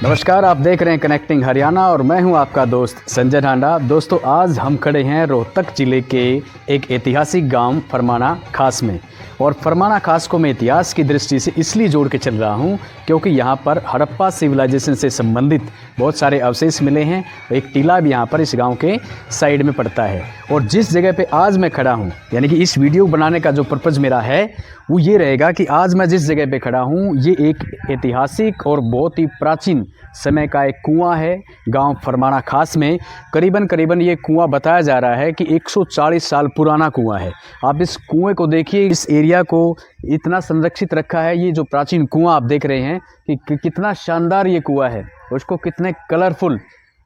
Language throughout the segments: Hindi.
नमस्कार, आप देख रहे हैं कनेक्टिंग हरियाणा और मैं हूं आपका दोस्त संजय ढांडा। दोस्तों, आज हम खड़े हैं रोहतक जिले के एक ऐतिहासिक गांव फरमाना खास में। और फरमाना खास को मैं इतिहास की दृष्टि से इसलिए जोड़ के चल रहा हूं क्योंकि यहां पर हड़प्पा सिविलाइजेशन से संबंधित बहुत सारे अवशेष मिले हैं। एक टीला भी यहां पर इस गांव के साइड में पड़ता है। और जिस जगह पे आज मैं खड़ा हूं, यानी कि इस वीडियो बनाने का जो पर्पज़ मेरा है वो ये रहेगा कि आज मैं जिस जगह पे खड़ा हूँ ये एक ऐतिहासिक और बहुत ही प्राचीन समय का एक कुआं है। गांव फरमाना खास में करीबन ये कुआं बताया जा रहा है कि 140 साल पुराना कुआं है। आप इस कुएं को देखिए, इस एरिया को इतना संरक्षित रखा है। ये जो प्राचीन कुआं आप देख रहे हैं कि कितना शानदार ये कुआं है, उसको कितने कलरफुल,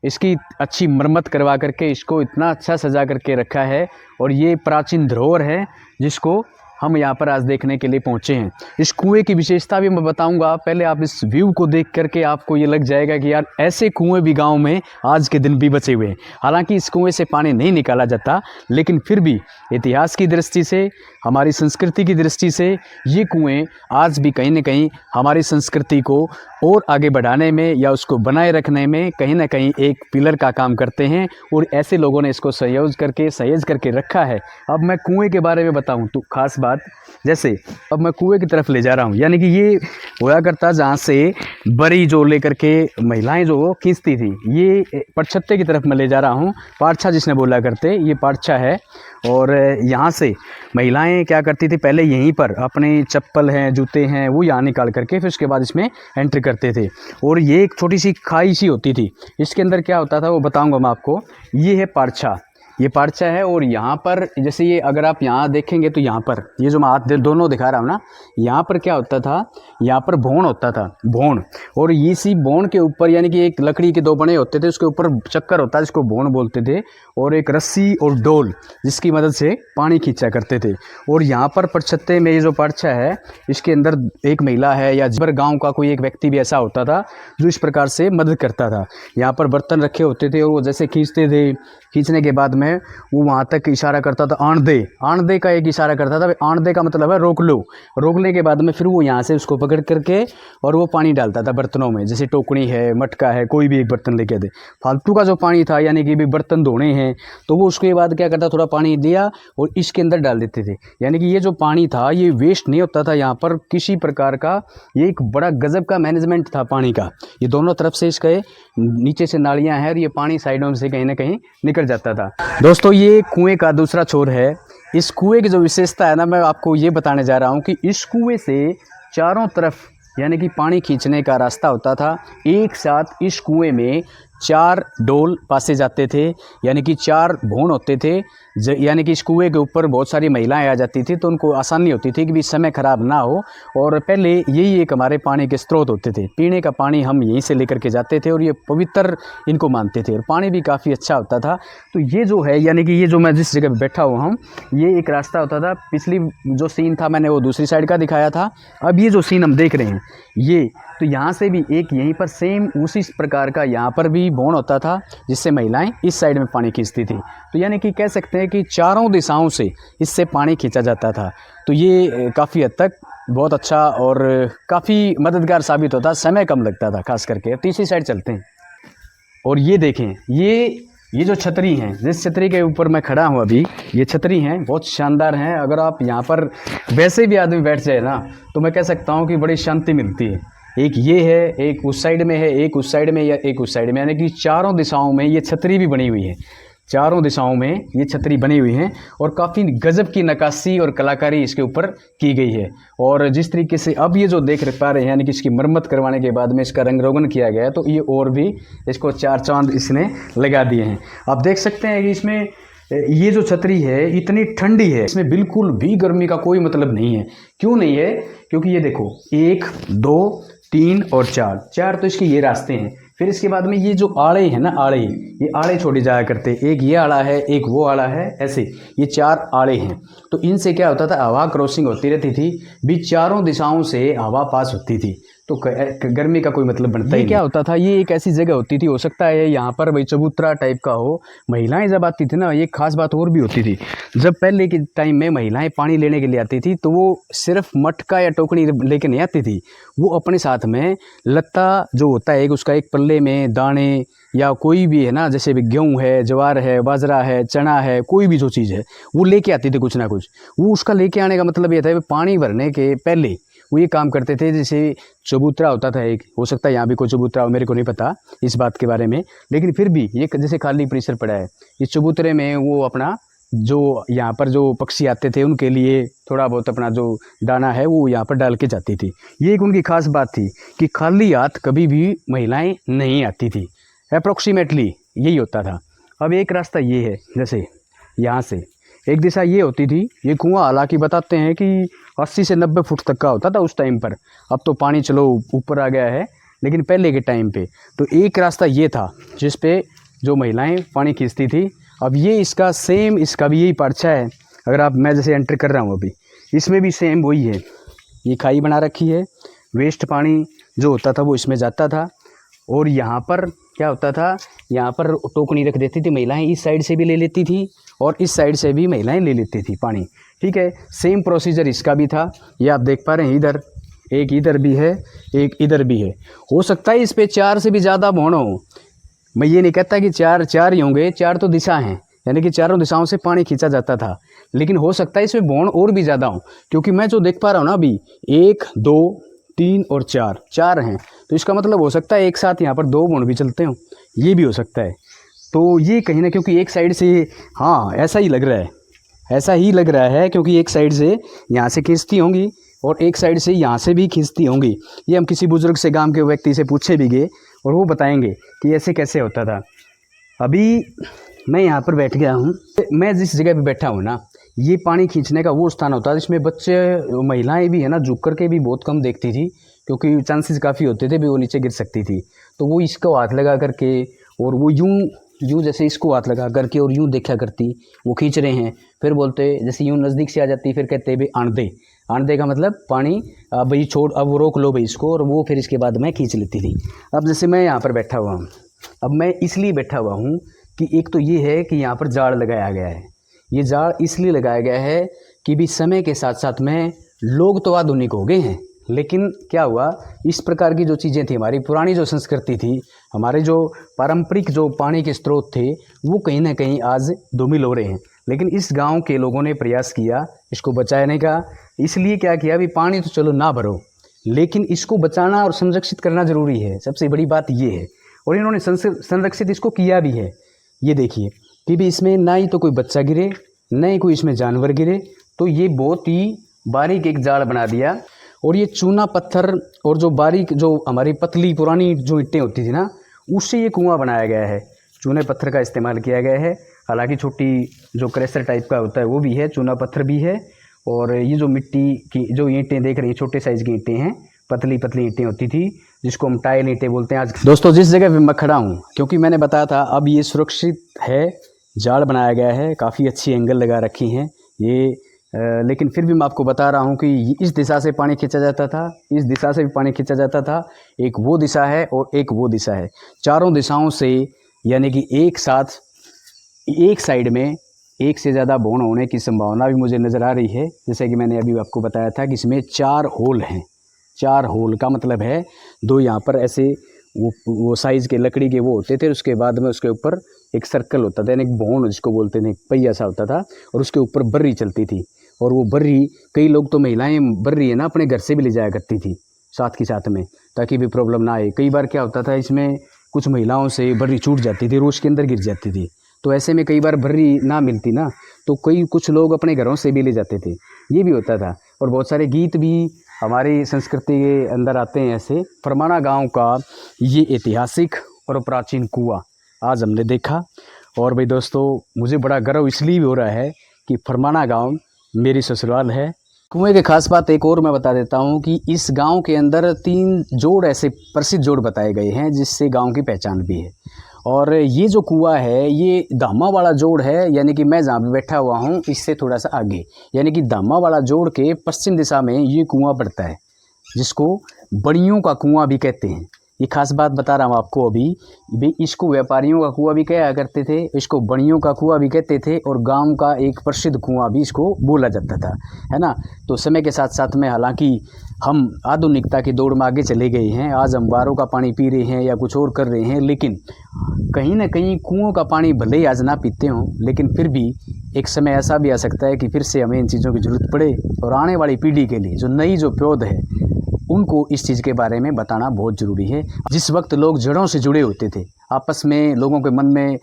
इसकी अच्छी मरम्मत करवा करके इसको इतना अच्छा सजा करके रखा है। और ये प्राचीन धरोहर है जिसको हम यहाँ पर आज देखने के लिए पहुँचे हैं। इस कुएं की विशेषता भी मैं बताऊंगा। पहले आप इस व्यू को देख करके आपको ये लग जाएगा कि यार ऐसे कुएं भी गांव में आज के दिन भी बचे हुए हैं। हालांकि इस कुएं से पानी नहीं निकाला जाता, लेकिन फिर भी इतिहास की दृष्टि से, हमारी संस्कृति की दृष्टि से ये कुएँ आज भी कहीं ना कहीं हमारी संस्कृति को और आगे बढ़ाने में या उसको बनाए रखने में कहीं ना कहीं एक पिलर का काम करते हैं। और ऐसे लोगों ने इसको सहेज करके रखा है। अब मैं कुएं के बारे में बताऊं तो खास बात, जैसे अब मैं कुएं की तरफ ले जा रहा हूं, यानी कि ये होया करता जहाँ से बड़ी जो लेकर के महिलाएं जो खींचती थी, ये पाठछत्ते की तरफ मैं ले जा रहा हूँ। पाठछा जिसने बोला करते, ये पाठछा है। और यहाँ से महिलाएं क्या करती थी, पहले यहीं पर अपने चप्पल हैं, जूते हैं, वो यहाँ निकाल करके फिर उसके बाद इसमें एंट्री करते थे। और ये एक छोटी सी खाई सी होती थी, इसके अंदर क्या होता था वो बताऊंगा मैं आपको। ये है पाठछा, ये पाठछा है। और यहाँ पर जैसे ये अगर आप यहाँ देखेंगे तो यहाँ पर ये जो मैं हाथ दोनों दिखा रहा हूँ ना, यहाँ पर क्या होता था, यहाँ पर भोन होता था, भोन। और इसी भोन के ऊपर, यानी कि एक लकड़ी के दो बने होते थे, उसके ऊपर चक्कर होता है जिसको भोन बोलते थे, और एक रस्सी और डोल जिसकी मदद से पानी खींचा करते थे। और यहाँ पर पाठछत्ते में ये जो पाठछा है, इसके अंदर एक महिला है या जिस गाँव का कोई एक व्यक्ति भी ऐसा होता था जो इस प्रकार से मदद करता था। यहाँ पर बर्तन रखे होते थे और वो जैसे खींचते थे, खींचने के बाद में वो वहाँ तक इशारा करता था, आण दे का एक इशारा करता था। आण दे का मतलब है रोक लो। रोकने के बाद में फिर वो यहाँ से उसको पकड़ करके और वो पानी डालता था बर्तनों में, जैसे टोकनी है, मटका है, कोई भी एक बर्तन लेके दे। फालतू का जो पानी था, यानी कि भी बर्तन धोने हैं, तो वो उसके बाद क्या करता, थोड़ा पानी दिया और इसके अंदर डाल देते थे। यानी कि ये जो पानी था ये वेस्ट नहीं होता था यहाँ पर किसी प्रकार का। ये एक बड़ा गजब का मैनेजमेंट था पानी का। ये दोनों तरफ से इसके नीचे से नालियाँ हैं और ये पानी साइडों से कहीं ना कहीं निकल जाता था। दोस्तों, ये कुएं का दूसरा छोर है। इस कुएं की जो विशेषता है ना, मैं आपको ये बताने जा रहा हूँ कि इस कुएं से चारों तरफ यानी कि पानी खींचने का रास्ता होता था। एक साथ इस कुएं में 4 डोल पासे जाते थे, यानी कि 4 भोन होते थे। यानी कि इस कुएं के ऊपर बहुत सारी महिलाएं आ जाती थी, तो उनको आसानी होती थी कि भी समय खराब ना हो। और पहले यही एक हमारे पानी के स्रोत होते थे, पीने का पानी हम यहीं से लेकर के जाते थे और ये पवित्र इनको मानते थे और पानी भी काफ़ी अच्छा होता था। तो ये जो है, यानी कि ये जो मैं जिस जगह पर बैठा हुआ हूँ, ये एक रास्ता होता था। पिछली जो सीन था मैंने वो दूसरी साइड का दिखाया था। अब ये जो सीन हम देख रहे हैं ये, तो यहाँ से भी एक यहीं पर सेम उसी प्रकार का यहाँ पर भी भोन होता था जिससे महिलाएं इस साइड में पानी खींचती थी। तो यानी कि कह सकते हैं कि चारों दिशाओं से इससे पानी खींचा जाता था। तो ये काफ़ी हद तक बहुत अच्छा और काफ़ी मददगार साबित होता, समय कम लगता था खास करके। तीसरी साइड चलते हैं और ये देखें, ये जो छतरी हैं, जिस छतरी के ऊपर मैं खड़ा हूँ अभी, ये छतरी हैं, बहुत शानदार हैं। अगर आप यहाँ पर वैसे भी आदमी बैठ जाए ना, तो मैं कह सकता हूँ कि बड़ी शांति मिलती है। एक ये है, एक उस साइड में है, एक उस साइड में या एक उस साइड में, यानी कि चारों दिशाओं में ये छतरी भी बनी हुई है। चारों दिशाओं में ये छतरी बनी हुई है और काफ़ी गजब की नक्काशी और कलाकारी इसके ऊपर की गई है। और जिस तरीके से अब ये जो देख पा रहे हैं, यानी कि इसकी मरम्मत करवाने के बाद में इसका रंग रोगन किया गया है, तो ये और भी इसको 4 चांद इसने लगा दिए हैं। आप देख सकते हैं कि इसमें ये जो छतरी है इतनी ठंडी है, इसमें बिल्कुल भी गर्मी का कोई मतलब नहीं है। क्यों नहीं है? क्योंकि ये देखो 1 2 3 और 4 तो इसके ये रास्ते हैं। फिर इसके बाद में ये जो आड़े हैं ना, आड़े, ये आड़े छोड़े जाया करते, एक ये आड़ा है, एक वो आड़ा है, ऐसे ये 4 आड़े हैं। तो इनसे क्या होता था, हवा क्रॉसिंग होती रहती थी, भी चारों दिशाओं से हवा पास होती थी। तो गर्मी का कोई मतलब बनता ही नहीं। क्या होता था, ये एक ऐसी जगह होती थी, हो सकता है यहाँ पर भाई चबूतरा टाइप का हो। महिलाएं जब आती थी ना, ये खास बात और भी होती थी, जब पहले के टाइम में महिलाएं पानी लेने के लिए आती थी तो वो सिर्फ मटका या टोकरी लेके नहीं आती थी, वो अपने साथ में लत्ता जो होता है उसका एक पल्ले में दाने या कोई भी है ना, जैसे भी गेहूँ है, ज्वार है, बाजरा है, चना है, कोई भी जो चीज़ है वो लेके आती थी कुछ ना कुछ। वो उसका लेके आने का मतलब ये था कि पानी भरने के पहले वो ये काम करते थे। जैसे चबूतरा होता था एक, हो सकता है यहाँ भी कोई चबूतरा हो, मेरे को नहीं पता इस बात के बारे में, लेकिन फिर भी ये जैसे खाली परिसर पड़ा है, इस चबूतरे में वो अपना जो यहाँ पर जो पक्षी आते थे उनके लिए थोड़ा बहुत अपना जो दाना है वो यहाँ पर डाल के जाती थी। ये एक उनकी खास बात थी कि खाली हाथ कभी भी महिलाएं नहीं आती थी, अप्रोक्सीमेटली यही होता था। अब एक रास्ता ये है, जैसे यहाँ से एक दिशा ये होती थी, ये कुआं हालांकि बताते हैं कि 80 से 90 फुट तक का होता था उस टाइम पर, अब तो पानी चलो ऊपर आ गया है, लेकिन पहले के टाइम पे तो एक रास्ता ये था जिस पे जो महिलाएं पानी खींचती थी। अब ये इसका सेम, इसका भी यही पर्चा है, अगर आप, मैं जैसे एंटर कर रहा हूँ अभी, इसमें भी सेम वही है, ये खाई बना रखी है, वेस्ट पानी जो होता था वो इसमें जाता था। और यहाँ पर क्या होता था, यहाँ पर टोकनी रख देती थी महिलाएं, इस साइड से भी ले लेती थी और इस साइड से भी महिलाएं ले लेती थी पानी, ठीक है। सेम प्रोसीजर इसका भी था, ये आप देख पा रहे हैं, इधर एक इधर भी है, एक इधर भी है। हो सकता है इस पे 4 से भी ज़्यादा भौण हो, मैं ये नहीं कहता कि चार ही होंगे, 4 तो दिशा हैं, यानी कि चारों दिशाओं से पानी खींचा जाता था, लेकिन हो सकता है इसमें भौण और भी ज़्यादा हो, क्योंकि मैं जो देख पा रहा हूँ ना अभी 1 2 3 और 4 हैं, तो इसका मतलब हो सकता है एक साथ यहाँ पर 2 भौण भी चलते हों, ये भी हो सकता है। तो ये कहीं ना, क्योंकि एक साइड से, हाँ ऐसा ही लग रहा है, ऐसा ही लग रहा है, क्योंकि एक साइड से यहाँ से खींचती होंगी और एक साइड से यहाँ से भी खींचती होंगी। ये हम किसी बुजुर्ग से, गांव के व्यक्ति से पूछे भी गए और वो बताएंगे कि ऐसे कैसे होता था। अभी मैं यहाँ पर बैठ गया हूँ, मैं जिस जगह पे बैठा हूँ ना, ये पानी खींचने का वो स्थान होता है जिसमें बच्चे, महिलाएं भी है ना, झुक कर के भी बहुत कम देखती थी, क्योंकि चांसेस काफ़ी होते थे भी वो नीचे गिर सकती थी। तो वो इसको हाथ लगा करके और वो यूँ जैसे इसको हाथ लगा करके और यूँ देखा करती, वो खींच रहे हैं, फिर बोलते जैसे यूँ नज़दीक से आ जाती, फिर कहते भाई आण दे का मतलब पानी, अब भाई छोड़, अब वो रोक लो भाई इसको, और वो फिर इसके बाद मैं खींच लेती थी। अब जैसे मैं यहाँ पर बैठा हुआ हूँ, अब मैं इसलिए बैठा हुआ हूँ कि एक तो ये है कि यहाँ पर जाड़ लगाया गया है, ये जाड़ इसलिए लगाया गया है कि भी समय के साथ साथ में लोग तो आधुनिक हो गए हैं, लेकिन क्या हुआ, इस प्रकार की जो चीज़ें थी, हमारी पुरानी जो संस्कृति थी, हमारे जो पारंपरिक जो पानी के स्रोत थे, वो कहीं ना कहीं आज धूमिल हो रहे हैं। लेकिन इस गांव के लोगों ने प्रयास किया इसको बचाने का, इसलिए क्या किया, भी पानी तो चलो ना भरो, लेकिन इसको बचाना और संरक्षित करना ज़रूरी है, सबसे बड़ी बात ये है। और इन्होंने संरक्षित इसको किया भी है। ये देखिए कि भी इसमें ना ही तो कोई बच्चा गिरे, ना ही कोई इसमें जानवर गिरे, तो ये बहुत ही बारीक एक जाल बना दिया। और ये चूना पत्थर और जो बारीक, जो हमारी पतली पुरानी जो ईंटें होती थी ना, उससे ये कुआं बनाया गया है, चूने पत्थर का इस्तेमाल किया गया है। हालांकि छोटी जो क्रेशर टाइप का होता है वो भी है, चूना पत्थर भी है, और ये जो मिट्टी की जो ईंटें देख रही हैं, छोटे साइज़ की ईंटें हैं, पतली पतली ईंटें होती थी जिसको हम टाइल ईंटें बोलते हैं आज। दोस्तों जिस जगह पे मैं खड़ा हूँ, क्योंकि मैंने बताया था अब ये सुरक्षित है, जाल बनाया गया है, काफ़ी अच्छी एंगल लगा रखी हैं ये, लेकिन फिर भी मैं आपको बता रहा हूँ कि इस दिशा से पानी खींचा जाता था, इस दिशा से भी पानी खींचा जाता था, एक वो दिशा है और एक वो दिशा है, चारों दिशाओं से, यानी कि एक साथ एक साइड में एक से ज़्यादा बौन होने की संभावना भी मुझे नज़र आ रही है। जैसे कि मैंने अभी आपको बताया था कि इसमें 4 होल हैं, 4 होल का मतलब है 2 यहाँ पर ऐसे वो साइज़ के लकड़ी के वो होते थे, उसके बाद में उसके ऊपर एक सर्कल होता था, यानी एक बौन जिसको बोलते थे, पहिया सा होता था, और उसके ऊपर बर्री चलती थी। और वो बर्री, कई लोग तो महिलाएं बर्री है ना अपने घर से भी ले जाया करती थी साथ के साथ में, ताकि भी प्रॉब्लम ना आए। कई बार क्या होता था, इसमें कुछ महिलाओं से बर्री छूट जाती थी, रोज के अंदर गिर जाती थी, तो ऐसे में कई बार बर्री ना मिलती ना, तो कुछ लोग अपने घरों से भी ले जाते थे, ये भी होता था। और बहुत सारे गीत भी हमारी संस्कृति के अंदर आते हैं ऐसे। फरमाना गांव का ये ऐतिहासिक और प्राचीन कुआं आज हमने देखा। और भाई दोस्तों, मुझे बड़ा गर्व इसलिए भी हो रहा है कि फरमाना गांव मेरी ससुराल है। कुएं की खास बात एक और मैं बता देता हूं कि इस गांव के अंदर 3 जोड़ ऐसे प्रसिद्ध जोड़ बताए गए हैं जिससे गांव की पहचान भी है। और ये जो कुआं है ये धामा वाला जोड़ है, यानी कि मैं जहाँ पे बैठा हुआ हूँ इससे थोड़ा सा आगे, यानी कि धामा वाला जोड़ के पश्चिम दिशा में ये कुआं पड़ता है। जिसको बड़ियों का कुआं भी कहते हैं। ये खास बात बता रहा हूँ आपको अभी भी, इसको व्यापारियों का कुआं भी कहा करते थे, इसको बड़ियों का कुआं भी कहते थे, और गांव का एक प्रसिद्ध कुआं भी इसको बोला जाता था, है ना। तो समय के साथ साथ में हालांकि हम आधुनिकता की दौड़ में आगे चले गए हैं, आज हम बारों का पानी पी रहे हैं या कुछ और कर रहे हैं, लेकिन कहीं ना कहीं कुओं का पानी भले ही आज ना पीते हों, लेकिन फिर भी एक समय ऐसा भी आ सकता है कि फिर से हमें इन चीज़ों की ज़रूरत पड़े, और आने वाली पीढ़ी के लिए जो नई जो पौध है उनको इस चीज़ के बारे में बताना बहुत ज़रूरी है। जिस वक्त लोग जड़ों से जुड़े होते थे, आपस में लोगों के मन में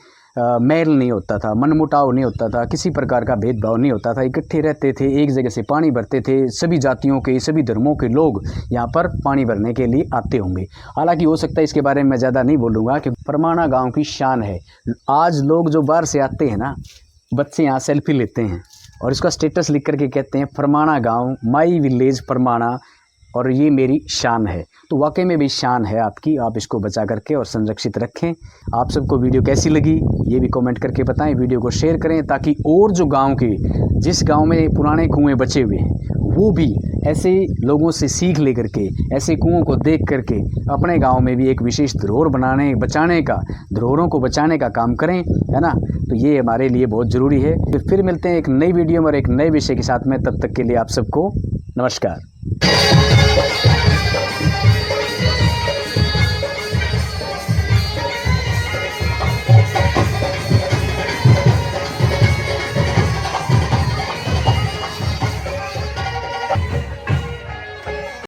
मैल नहीं होता था, मनमुटाव नहीं होता था, किसी प्रकार का भेदभाव नहीं होता था, इकट्ठे रहते थे, एक जगह से पानी भरते थे, सभी जातियों के सभी धर्मों के लोग यहाँ पर पानी भरने के लिए आते होंगे। हालांकि हो सकता है इसके बारे में मैं ज़्यादा नहीं बोलूँगा कि परमाणा गाँव की शान है। आज लोग जो बाहर से आते हैं ना, बच्चे यहाँ सेल्फी लेते हैं और इसका स्टेटस लिख करके कहते हैं परमाणा गाँव, माई विलेज परमाणा, और ये मेरी शान है। तो वाकई में भी शान है आपकी, आप इसको बचा करके और संरक्षित रखें। आप सबको वीडियो कैसी लगी ये भी कमेंट करके बताएं, वीडियो को शेयर करें, ताकि और जो गांव के, जिस गांव में पुराने कुएं बचे हुए हैं, वो भी ऐसे लोगों से सीख ले करके, ऐसे कुओं को देख करके अपने गांव में भी एक विशेष धरोहर धरोहरों को बचाने का काम करें, है ना। तो ये हमारे लिए बहुत ज़रूरी है। फिर मिलते हैं एक नई वीडियो में और एक नए विषय के साथ में, तब तक के लिए आप सबको नमस्कार।